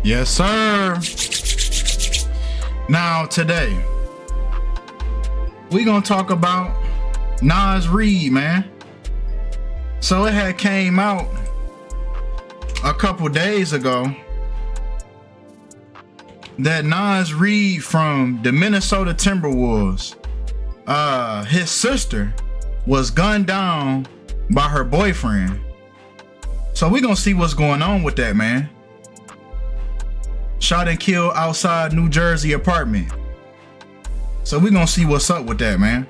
Yes, sir. Now, today, we gonna talk about Naz Reid, man. So it had came out a couple days ago that Naz Reid from the Minnesota Timberwolves, his sister was gunned down by her boyfriend. So we gonna see what's going on with that, man. Shot and killed outside New Jersey apartment. So we gonna see what's up with that, man.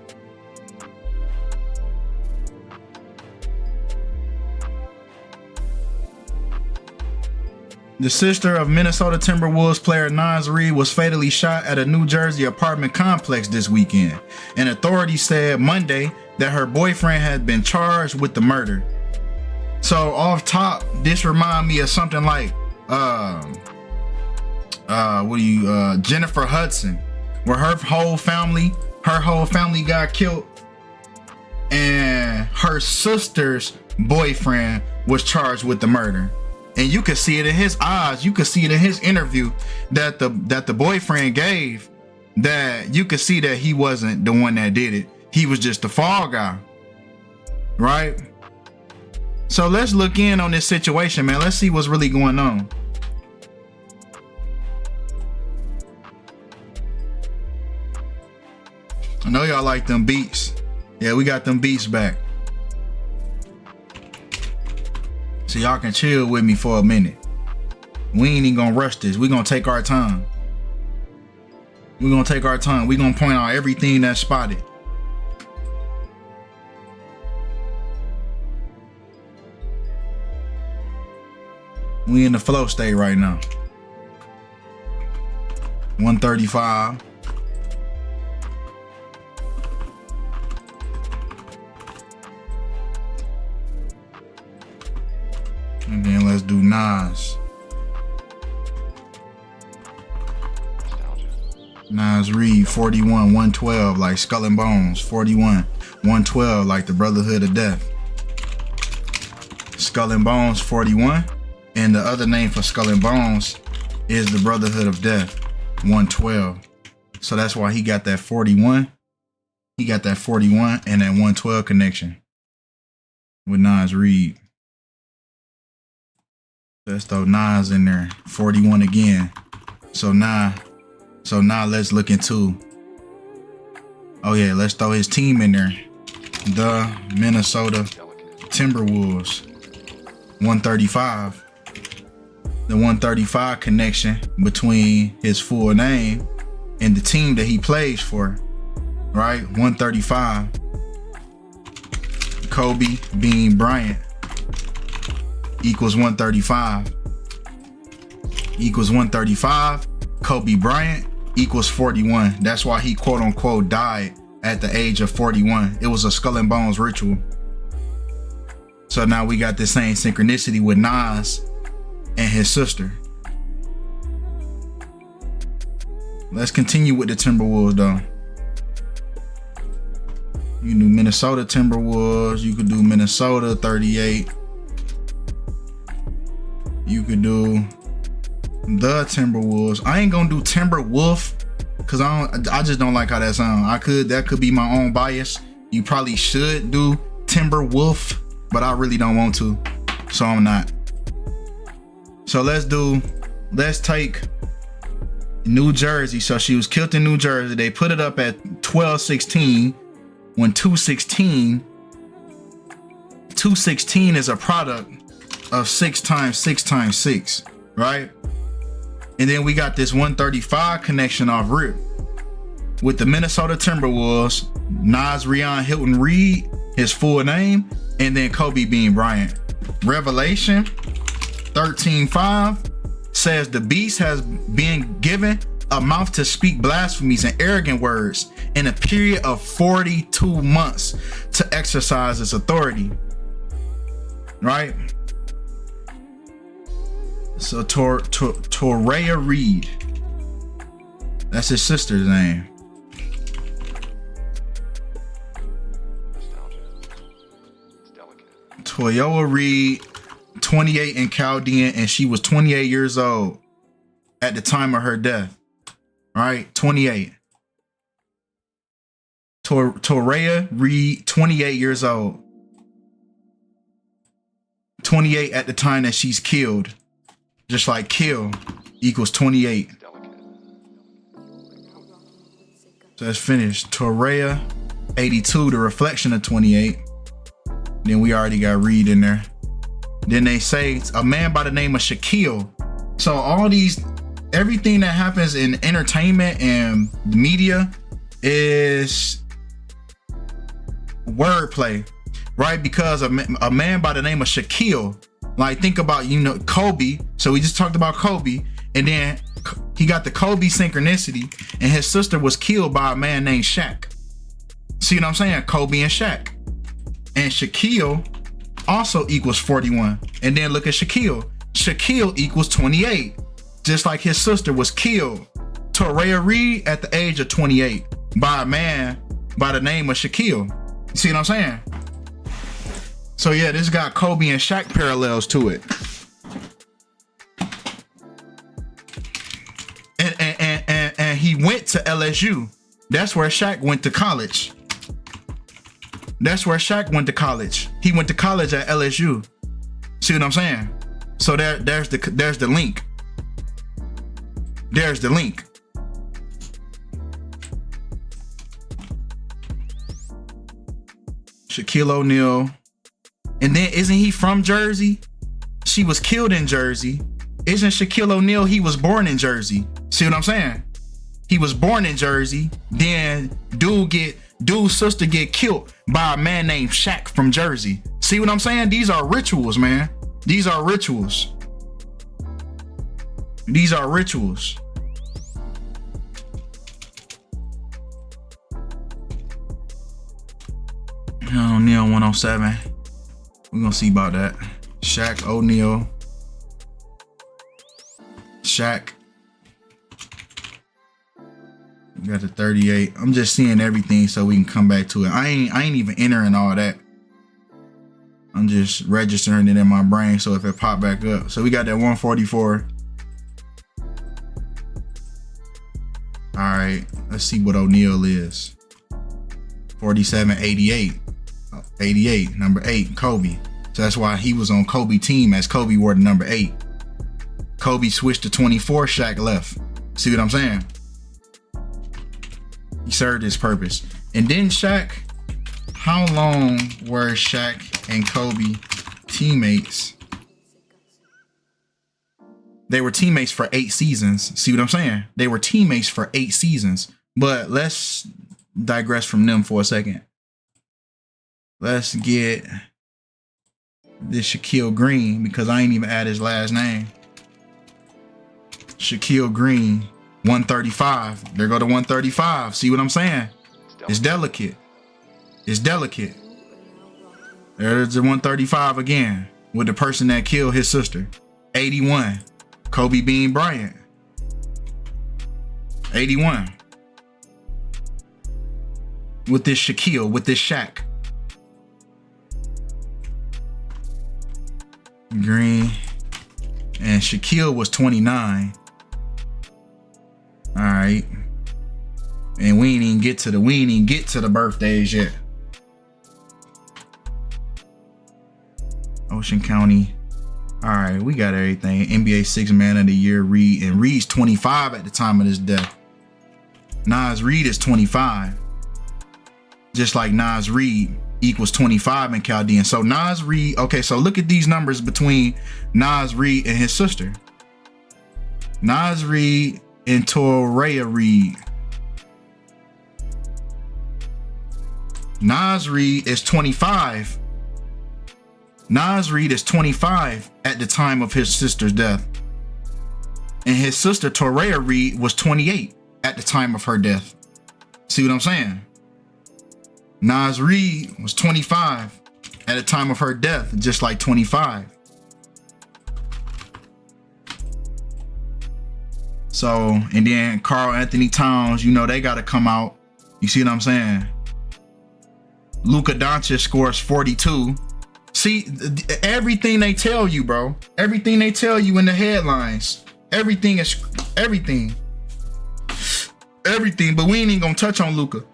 The sister of Minnesota Timberwolves player Naz Reid was fatally shot at a New Jersey apartment complex this weekend, and authorities said Monday that her boyfriend had been charged with the murder. So off top, this remind me of something like Jennifer Hudson, where her whole family got killed, and her sister's boyfriend was charged with the murder. And you could see it in his eyes. You could see it in his interview that the boyfriend gave, that you could see that he wasn't the one that did it. He was just the fall guy, right? So let's look in on this situation, man. Let's see what's really going on. I know y'all like them beats. Yeah, we got them beats back. So y'all can chill with me for a minute. We ain't even gonna rush this. We gonna take our time. We gonna take our time. We gonna point out everything that's spotted. We in the flow state right now. 135. And then let's do Nas. Naz Reid, 41, 112, like Skull and Bones. 41, 112, like the Brotherhood of Death. Skull and Bones, 41. And the other name for Skull and Bones is the Brotherhood of Death, 112. So that's why he got that 41. He got that 41 and that 112 connection with Naz Reid. Let's throw Nas in there. 41 again. So now let's look into. Oh yeah, let's throw his team in there. The Minnesota Timberwolves. 135. The 135 connection between his full name and the team that he plays for. Right? 135. Kobe Bean Bryant equals 135. Equals 135. Kobe Bryant equals 41. That's why he quote unquote died at the age of 41. It was a Skull and Bones ritual. So now we got the same synchronicity with Nas and his sister. Let's continue with the Timberwolves though. You can do Minnesota Timberwolves. You could do Minnesota 38. You could do the Timberwolves. I ain't gonna do Timberwolf because I just don't like how that sounds. That could be my own bias. You probably should do Timberwolf, but I really don't want to, so I'm not. So let's take New Jersey. So she was killed in New Jersey. They put it up at 1216 when 216 is a product of 6 times 6 times 6, right? And then we got this 135 connection off rip with the Minnesota Timberwolves, Naz Hilton Reid, his full name, and then Kobe Bean Bryant. Revelation 13:5 says the beast has been given a mouth to speak blasphemies and arrogant words in a period of 42 months to exercise its authority, right? So Torea Reid, that's his sister's name. Toyoa Reid, 28 in Chaldean, and she was 28 years old. at the time of her death. Right? 28. Toria Reid, 28 years old. 28 at the time that she's killed. Just like kill equals 28. So that's finished. Toria, 82, the reflection of 28. Then we already got Reid in there. Then they say a man by the name of Shaquille. So all these, everything that happens in entertainment and media is wordplay, right? Because a man by the name of Shaquille, like think about, you know, Kobe. So we just talked about Kobe, and then he got the Kobe synchronicity, and his sister was killed by a man named Shaq. See what I'm saying? Kobe and Shaq. And Shaquille also equals 41. And then look at Shaquille. Shaquille equals 28. Just like his sister was killed, Toria Reid, at the age of 28 by a man by the name of Shaquille. You see what I'm saying? So yeah, this got Kobe and Shaq parallels to it. And he went to LSU. That's where Shaq went to college. That's where Shaq went to college. He went to college at LSU. See what I'm saying? So there's the link. There's the link. Shaquille O'Neal. And then isn't he from Jersey? She was killed in Jersey. Isn't Shaquille O'Neal, he was born in Jersey? See what I'm saying? He was born in Jersey. Then dude's sister get killed by a man named Shaq from Jersey. See what I'm saying? These are rituals, man. These are rituals. These are rituals. O'Neal 107. We're gonna see about that. Shaq O'Neal. Shaq. We got the 38. I'm just seeing everything so we can come back to it. I ain't even entering all that. I'm just registering it in my brain so if it pop back up. So we got that 144. All right, let's see what O'Neal is. 47, 88. 88, number 8, Kobe. So that's why he was on Kobe team, as Kobe wore the number 8. Kobe switched to 24, Shaq left. See what I'm saying? He served his purpose. And then Shaq, how long were Shaq and Kobe teammates? They were teammates for 8 seasons. See what I'm saying? They were teammates for 8 seasons. But let's digress from them for a second. Let's get this Shaquille Green, because I ain't even add his last name. Shaquille Green, 135. There go to 135. See what I'm saying? It's delicate. It's delicate. There's the 135 again with the person that killed his sister. 81. Kobe Bean Bryant. 81. With this Shaquille, with this Shaq. Green. And Shaquille was 29. All right. And we ain't even get to the birthdays yet. Ocean County. All right, we got everything. NBA 6th Man of the Year, Reid. And Reid's 25 at the time of his death. Naz Reid is 25. Just like Naz Reid equals 25 in Chaldean. So Naz Reid, okay, so look at these numbers between Naz Reid and his sister. Naz Reid and Toria Reid. Naz Reid is 25. Naz Reid is 25 at the time of his sister's death. And his sister Toria Reid was 28 at the time of her death. See what I'm saying? Naz Reid was 25 at the time of her death, just like 25. So, and then Karl Anthony Towns, you know, they got to come out. You see what I'm saying? Luka Doncic scores 42. See, everything they tell you, bro. Everything they tell you in the headlines. Everything is everything. Everything, but we ain't even gonna touch on Luka.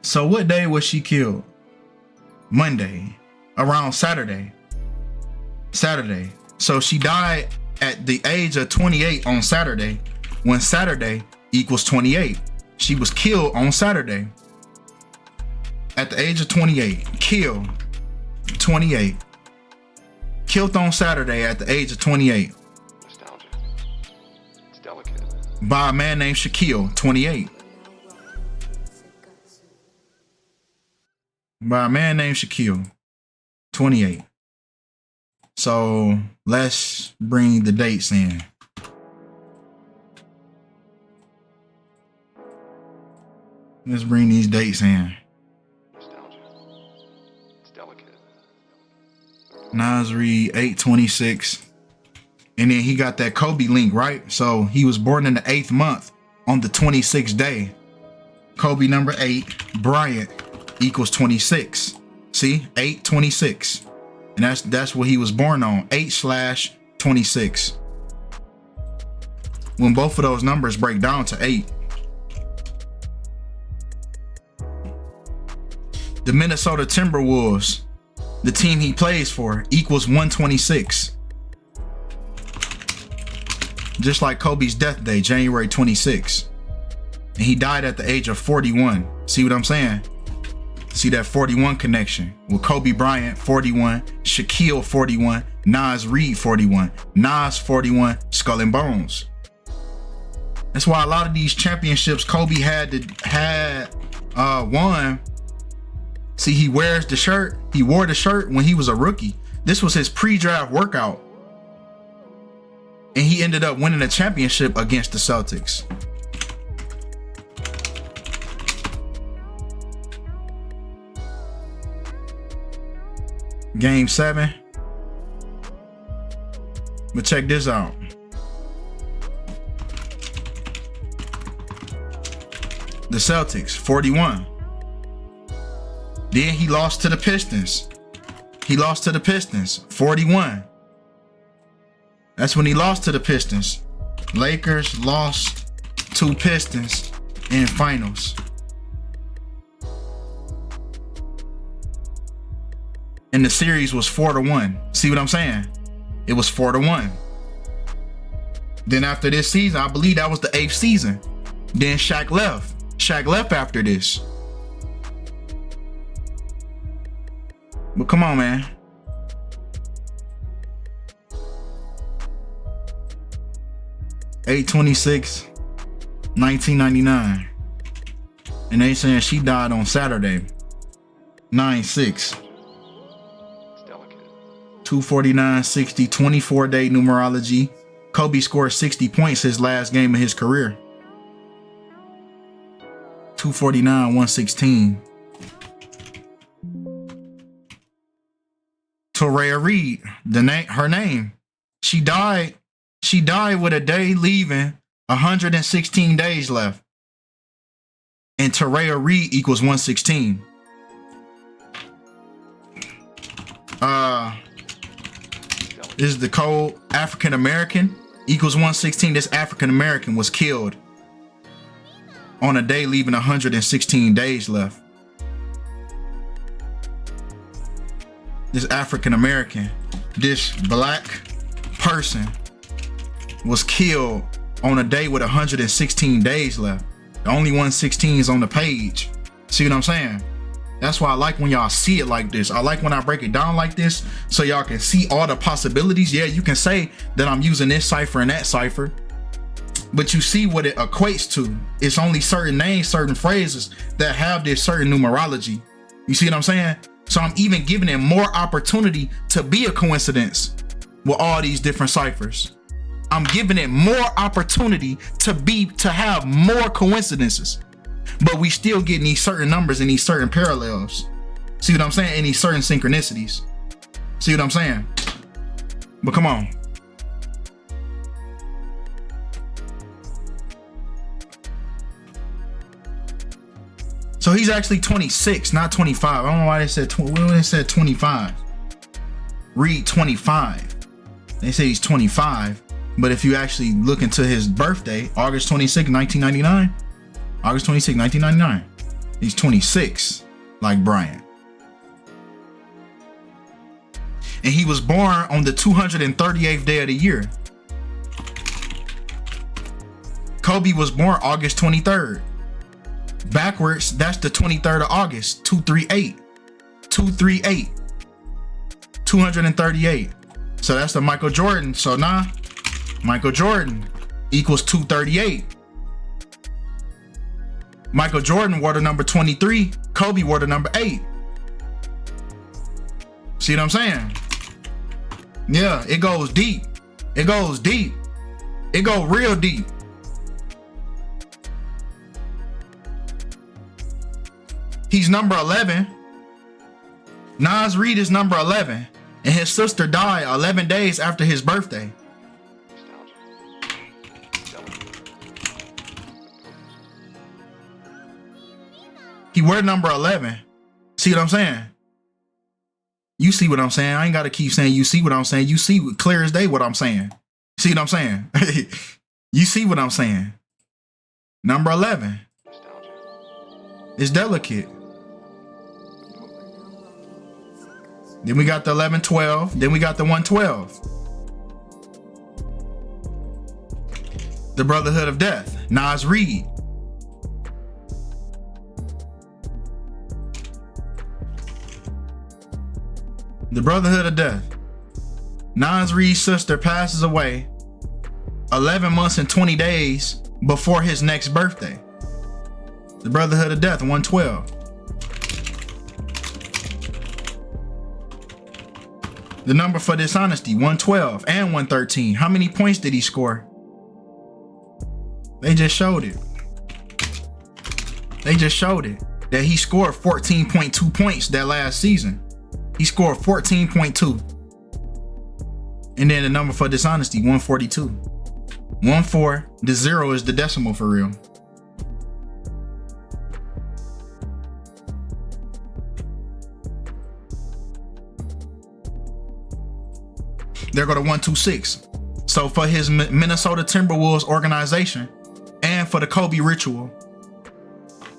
So what day was she killed? Monday. Around Saturday. So she died at the age of 28 on Saturday, when Saturday equals 28. She was killed on Saturday at the age of 28. Killed 28. Killed on Saturday at the age of 28. Nostalgia. It's delicate. By a man named Shaquille, 28. By a man named Shaquille, 28. So let's bring the dates in. Let's bring these dates in. Nostalgia. It's delicate. Naz Reid, 8/26. And then he got that Kobe link, right? So he was born in the 8th month on the 26th day. Kobe number 8, Bryant equals 26. See, 8/26. And that's what he was born on, 8/26. When both of those numbers break down to 8. The Minnesota Timberwolves, the team he plays for, equals 126. Just like Kobe's death day, January 26. And he died at the age of 41. See what I'm saying? See that 41 connection with Kobe Bryant, 41, Shaquille, 41, Naz Reid, 41, Nas, 41, Skull and Bones. That's why a lot of these championships Kobe had won. See, he wears the shirt. He wore the shirt when he was a rookie. This was his pre-draft workout. And he ended up winning a championship against the Celtics. Game 7. But check this out. The Celtics, 41. Then he lost to the Pistons. 41. That's when he lost to the Pistons. Lakers lost to Pistons in finals. And the series was 4-1. See what I'm saying? It was 4-1. Then after this season, I believe that was the 8th season. Then Shaq left. Shaq left after this. But come on, man. (8/26, 1999). And they saying she died on Saturday, 9/6. 249-60, 24-day numerology. Kobe scored 60 points his last game of his career. 249-116. Torea Reid, her name. She died with a day leaving, 116 days left. And Torea Reid equals 116. This is the code. African American equals 116. This African American was killed on a day leaving 116 days left. This African American, this black person was killed on a day with 116 days left. The only 116 is on the page. See what I'm saying? That's why I like when y'all see it like this. I like when I break it down like this so y'all can see all the possibilities. Yeah, you can say that I'm using this cipher and that cipher, but you see what it equates to. It's only certain names, certain phrases that have this certain numerology. You see what I'm saying? So I'm even giving it more opportunity to be a coincidence with all these different ciphers. I'm giving it more opportunity to have more coincidences. But we still getting these certain numbers and these certain parallels. See what I'm saying? And these certain synchronicities. See what I'm saying? But come on. So he's actually 26, not 25. I don't know why they said 25. Read 25. They say he's 25, But if you actually look into his birthday, August 26, 1999, August 26, 1999, he's 26, like Brian. And he was born on the 238th day of the year. Kobe was born August 23rd. Backwards, that's the 23rd of August, 238. 238. 238. So that's the Michael Jordan. So now, Michael Jordan equals 238. Michael Jordan wore the number 23. Kobe wore the number 8. See what I'm saying? Yeah, it goes deep. It goes deep. It goes real deep. He's number 11. Naz Reid is number 11. And his sister died 11 days after his birthday. He wear number 11. See what I'm saying? You see what I'm saying? I ain't got to keep saying you see what I'm saying. You see clear as day what I'm saying. See what I'm saying? You see what I'm saying? Number 11. It's delicate. Then we got the 11-12. Then we got the 112. The Brotherhood of Death. Naz Reid. The Brotherhood of Death. Naz Reid's sister passes away 11 months and 20 days before his next birthday. The Brotherhood of Death, 112. The number for dishonesty, 112 and 113. How many points did he score? They just showed it. They just showed it. That he scored 14.2 points that last season. He scored 14.2. And then the number for dishonesty, 142. 14, the 0 is the decimal for real. There go to 126. So for his Minnesota Timberwolves organization and for the Kobe ritual,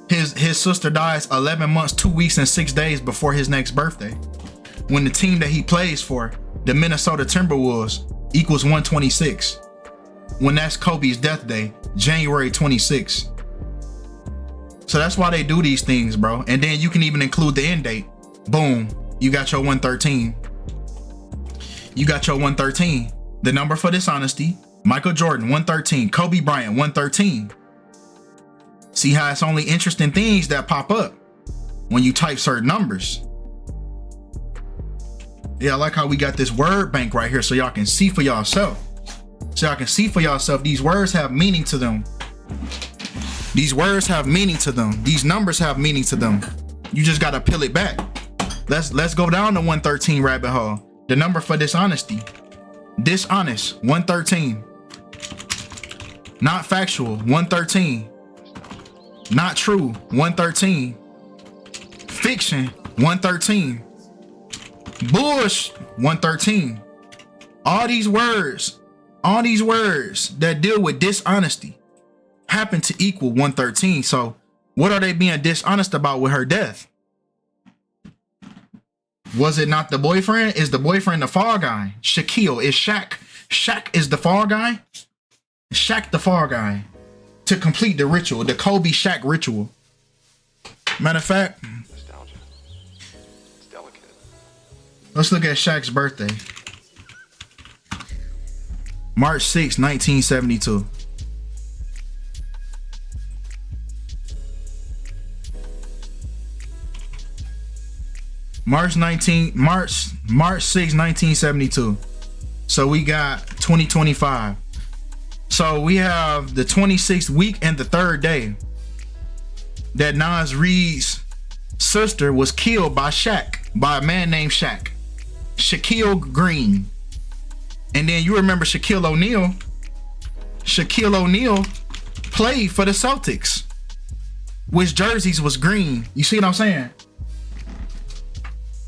his sister dies 11 months, 2 weeks, and 6 days before his next birthday. When the team that he plays for, the Minnesota Timberwolves, equals 126. When that's Kobe's death day, January 26. So that's why they do these things, bro. And then you can even include the end date. Boom, you got your 113. You got your 113. The number for dishonesty, Michael Jordan, 113. Kobe Bryant, 113. See how it's only interesting things that pop up when you type certain numbers. Yeah, I like how we got this word bank right here so y'all can see for yourself. So y'all can see for yourself, these words have meaning to them. These words have meaning to them. These numbers have meaning to them. You just gotta peel it back. Let's go down the 113 rabbit hole. The number for dishonesty. Dishonest, 113. Not factual, 113. Not true, 113. Fiction, 113. Bush, 113. All these words that deal with dishonesty happen to equal 113. So what are they being dishonest about with her death? Was it not the boyfriend? Is the boyfriend the fall guy? Shaquille is Shaq. Shaq is the fall guy. Shaq the fall guy to complete the ritual, the Kobe Shaq ritual. Matter of fact, Nostalgia. It's delicate. let's look at Shaq's birthday. March 6, 1972. March 6, 1972. So we got 2025. So we have the 26th week and the 3rd day that Naz Reid's sister was killed by Shaq, by a man named Shaq. Shaquille Green. And then you remember Shaquille O'Neal. Shaquille O'Neal played for the Celtics, which jerseys was green. You see what I'm saying?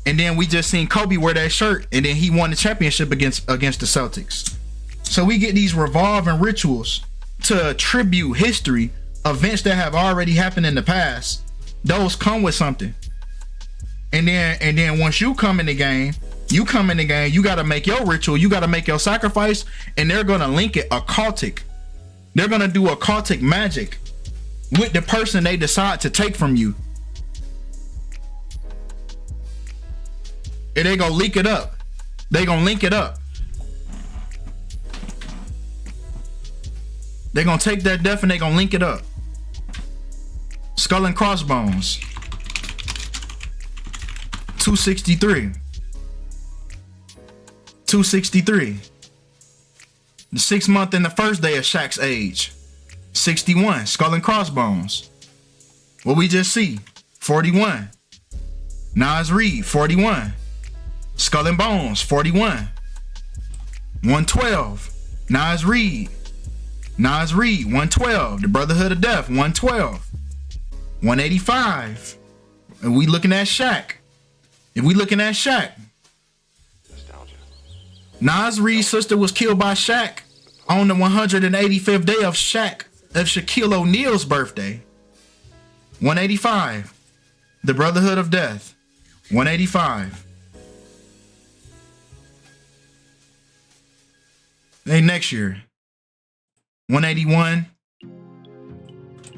And then we just seen Kobe wear that shirt, and then he won the championship against the Celtics. So we get these revolving rituals to attribute history, events that have already happened in the past. Those come with something. And then once you come in the game, you got to make your ritual, you got to make your sacrifice, and they're going to link it occultic. They're going to do occultic magic with the person they decide to take from you. And they going to link it up. They going to link it up. They're going to take that death and they going to link it up. Skull and crossbones. 263. 263. The 6th month and the first day of Shaq's age. 61. Skull and crossbones. What we just see. 41. Naz Reid. 41. Skull and bones. 41. 112. Naz Reid. Naz Reid. 112. The Brotherhood of Death. 112. 185. And we looking at Shaq. If we looking at Shaq. Nostalgia. Naz Reid's sister was killed by Shaq on the 185th day of Shaquille O'Neal's birthday. 185. The Brotherhood of Death. 185. Hey, next year. 181.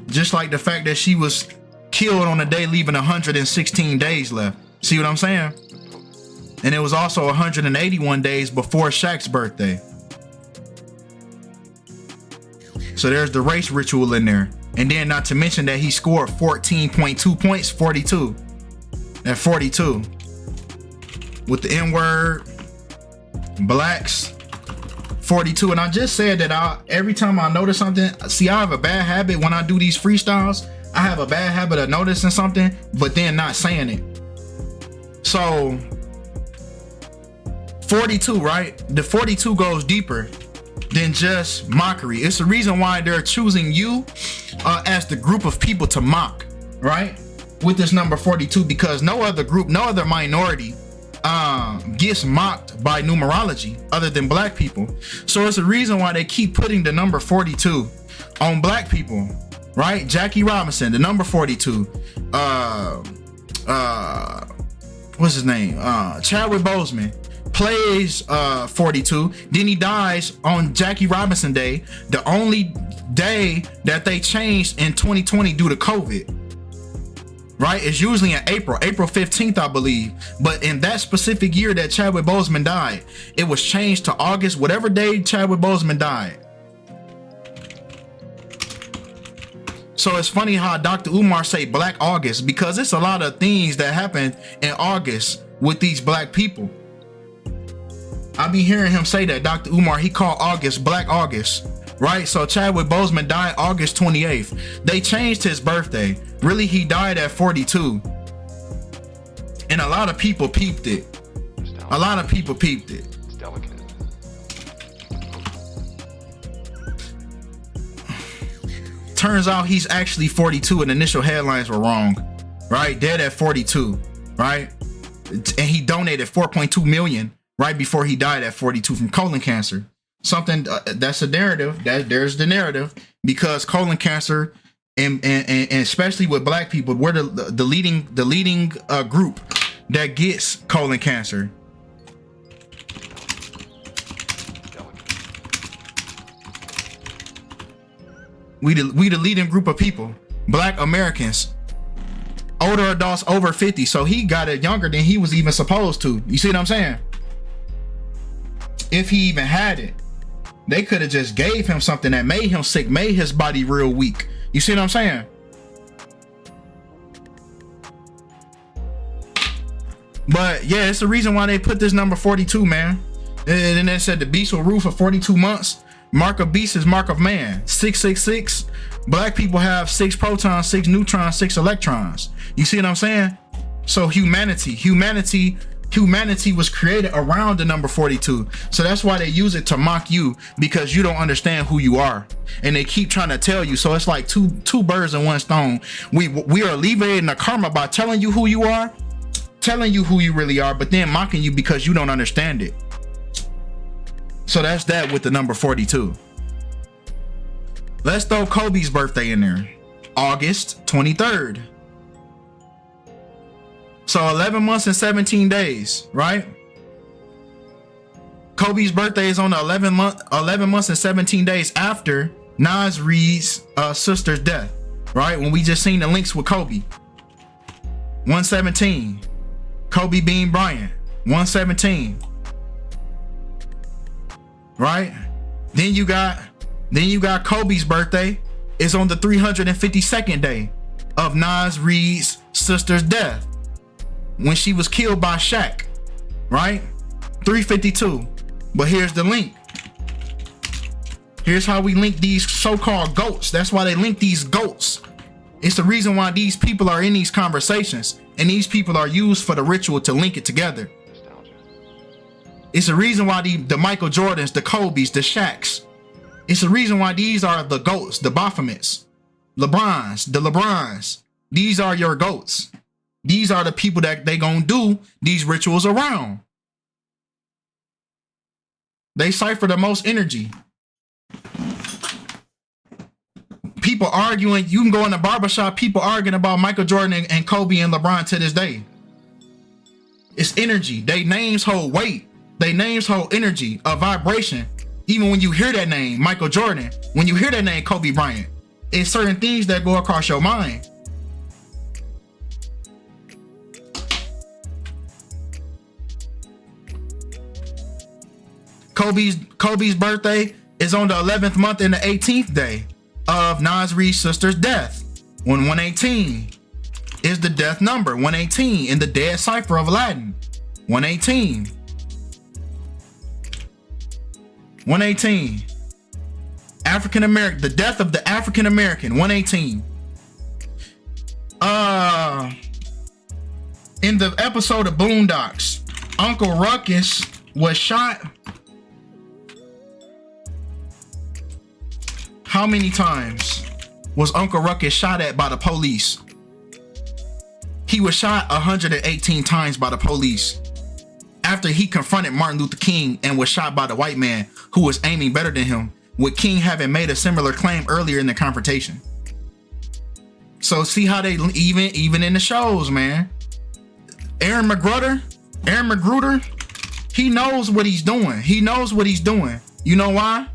Just like the fact that she was killed on a day leaving 116 days left. See what I'm saying? And it was also 181 days before Shaq's birthday. So there's the race ritual in there. And then not to mention that he scored 14.2 points, 42. At 42. With the N-word, blacks, 42. And I just said that every time I notice something, see, I have a bad habit when I do these freestyles. I have a bad habit of noticing something, but then not saying it. So 42, right? The 42 goes deeper than just mockery. It's the reason why they're choosing you as the group of people to mock, right? With this number 42, because no other group, no other minority gets mocked by numerology other than black people. So it's the reason why they keep putting the number 42 on black people, right? Jackie Robinson, the number 42. What's his name? Chadwick Boseman plays 42. Then he dies on Jackie Robinson Day, the only day that they changed in 2020 due to COVID. Right? It's usually in April 15th, I believe. But in that specific year that Chadwick Boseman died, it was changed to August, whatever day Chadwick Boseman died. So it's funny how Dr. Umar say Black August, because it's a lot of things that happen in August with these black people. I be hearing him say that Dr. Umar, he called August Black August, right? So Chadwick Boseman died August 28th. They changed his birthday. Really, he died at 42. And a lot of people peeped it. A lot of people peeped it. It's delicate. Turns out he's actually 42 and initial headlines were wrong, right? Dead at 42, right? And he donated 4.2 million right before he died at 42 from colon cancer. Something that's a narrative. There's the narrative, because colon cancer and especially with black people, we're the leading group that gets colon cancer. We the leading group of people, black Americans, older adults over 50. So he got it younger than he was even supposed to. You see what I'm saying? If he even had it, they could have just gave him something that made him sick, made his body real weak. You see what I'm saying? But yeah, it's the reason why they put this number 42, man. And then they said the beast will rule for 42 months. Mark of beast is mark of man. 666. Black people have 6 protons, 6 neutrons, 6 electrons. You see what I'm saying? So humanity was created around the number 42. So that's why they use it to mock you, because you don't understand who you are. And they keep trying to tell you. So it's like two birds in one stone. We are alleviating the karma by telling you who you are, telling you who you really are, but then mocking you because you don't understand it. So that's that with the number 42. Let's throw Kobe's birthday in there. August 23rd. So 11 months and 17 days, right? Kobe's birthday is on the 11 months and 17 days after Naz Reid's sister's death, right? When we just seen the links with Kobe. 117. Kobe Bean Bryant. 117. Right? Then you got Kobe's birthday is on the 352nd day of Naz Reid's sister's death, when she was killed by Shaq, right? 352. But here's the link. Here's how we link these so-called GOATs. That's why they link these GOATs. It's the reason why these people are in these conversations, and these people are used for the ritual to link it together. Nostalgia. It's the reason why the Michael Jordans, the Kobes, the Shaqs. It's the reason why these are the GOATs, the Baphomets, LeBrons, the LeBrons. These are your GOATs. These are the people that they gonna do these rituals around. They cipher the most energy. People arguing, you can go in the barbershop, people arguing about Michael Jordan and Kobe and LeBron to this day. It's energy. They names hold weight. They names hold energy, a vibration. Even when you hear that name, Michael Jordan, when you hear that name, Kobe Bryant, it's certain things that go across your mind. Kobe's birthday is on the 11th month and the 18th day of Naz Reid's sister's death. 118 is the death number. 118 in the dead cipher of Aladdin. 118. 118. African American, the death of the African American. 118. In the episode of Boondocks, Uncle Ruckus was shot. How many times was Uncle Ruckus shot at by the police? He was shot 118 times by the police after he confronted Martin Luther King and was shot by the white man who was aiming better than him, with King having made a similar claim earlier in the confrontation. So see how they even in the shows, man. Aaron Magruder, he knows what he's doing. He knows what he's doing. You know why?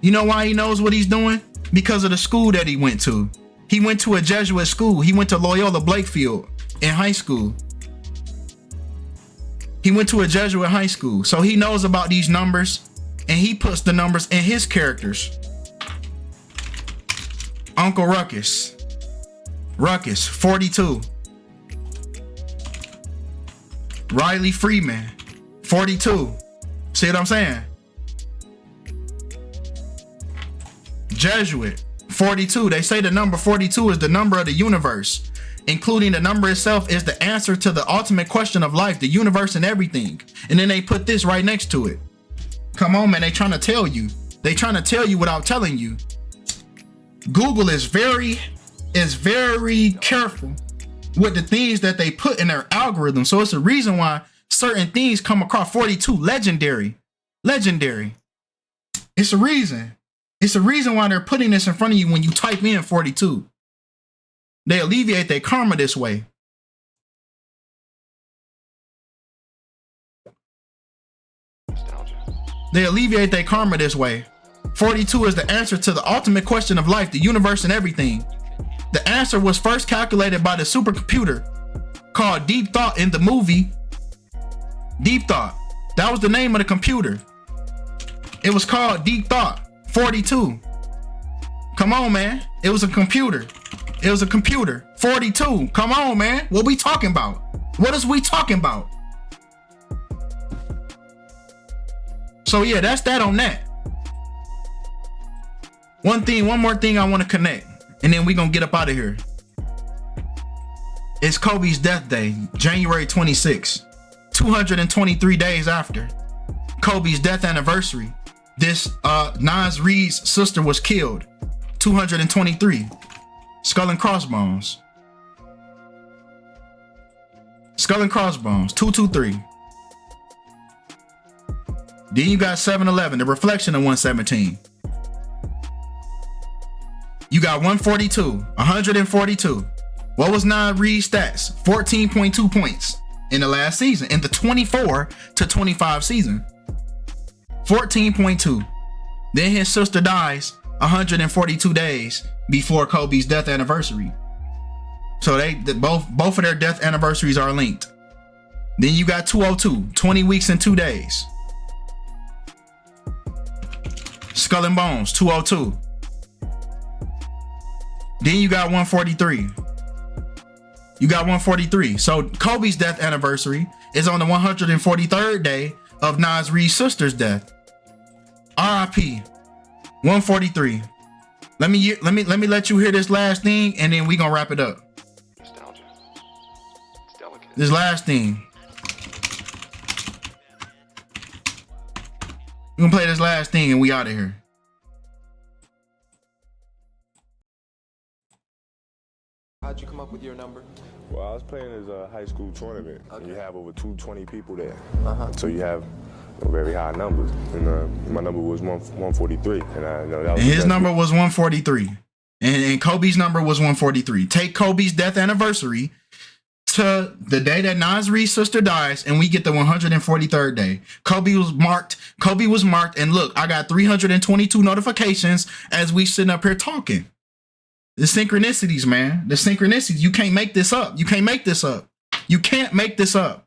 You know why he knows what he's doing? Because of the school that he went to. He went to a Jesuit school. He went to Loyola Blakefield in high school. He went to a Jesuit high school. So he knows about these numbers, and he puts the numbers in his characters. Uncle Ruckus, 42. Riley Freeman, 42. See what I'm saying? Jesuit, 42. They say the number 42 is the number of the universe, including the number itself is the answer to the ultimate question of life, the universe and everything. And then they put this right next to it. Come on, man. They trying to tell you. They trying to tell you without telling you. Google is very careful with the things that they put in their algorithm. So it's a reason why certain things come across 42. Legendary. It's a reason. It's a reason why they're putting this in front of you when you type in 42. They alleviate their karma this way. Nostalgia. They alleviate their karma this way. 42 is the answer to the ultimate question of life, the universe and everything. The answer was first calculated by the supercomputer called Deep Thought in the movie Deep Thought. That was the name of the computer. It was called Deep Thought. 42. Come on, man. It was a computer. 42. Come on, man. What we talking about? What is we talking about? So yeah, that's that on that. One more thing I want to connect, and then we gonna get up out of here. It's Kobe's death day, January 26, 223 days after Kobe's death anniversary. This Naz Reid's sister was killed. 223. Skull and crossbones. 223. Then you got 7-11, the reflection of 117. You got 142. What was Naz Reid's stats? 14.2 points in the last season, in the 24 to 25 season. 14.2. Then his sister dies 142 days before Kobe's death anniversary. So both of their death anniversaries are linked. Then you got 202, 20 weeks and 2 days. Skull and Bones, 202. Then you got 143. You got 143. So Kobe's death anniversary is on the 143rd day of Naz Reid's sister's death. RIP 143. Let me let you hear this last thing, and then we gonna wrap it up. Nostalgia. It's delicate. This last thing. We're gonna play this last thing and we out of here. How'd you come up with your number? Well, I was playing as a high school tournament. Okay. And you have over 220 people there. Uh-huh. So you have very high numbers. And my number was 143. And that was His number was 143. And Kobe's number was 143. Take Kobe's death anniversary to the day that Naz Reid's sister dies, and we get the 143rd day. Kobe was marked, and look, I got 322 notifications as we sitting up here talking. The synchronicities, man. The synchronicities. You can't make this up. You can't make this up. You can't make this up.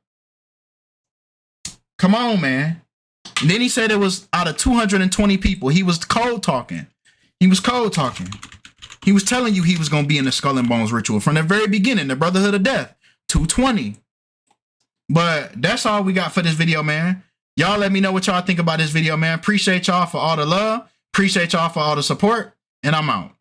Come on, man. And then he said it was out of 220 people. He was cold talking. He was cold talking. He was telling you he was going to be in the Skull and Bones ritual from the very beginning, the Brotherhood of Death. 220. But that's all we got for this video, man. Y'all let me know what y'all think about this video, man. Appreciate y'all for all the love. Appreciate y'all for all the support. And I'm out.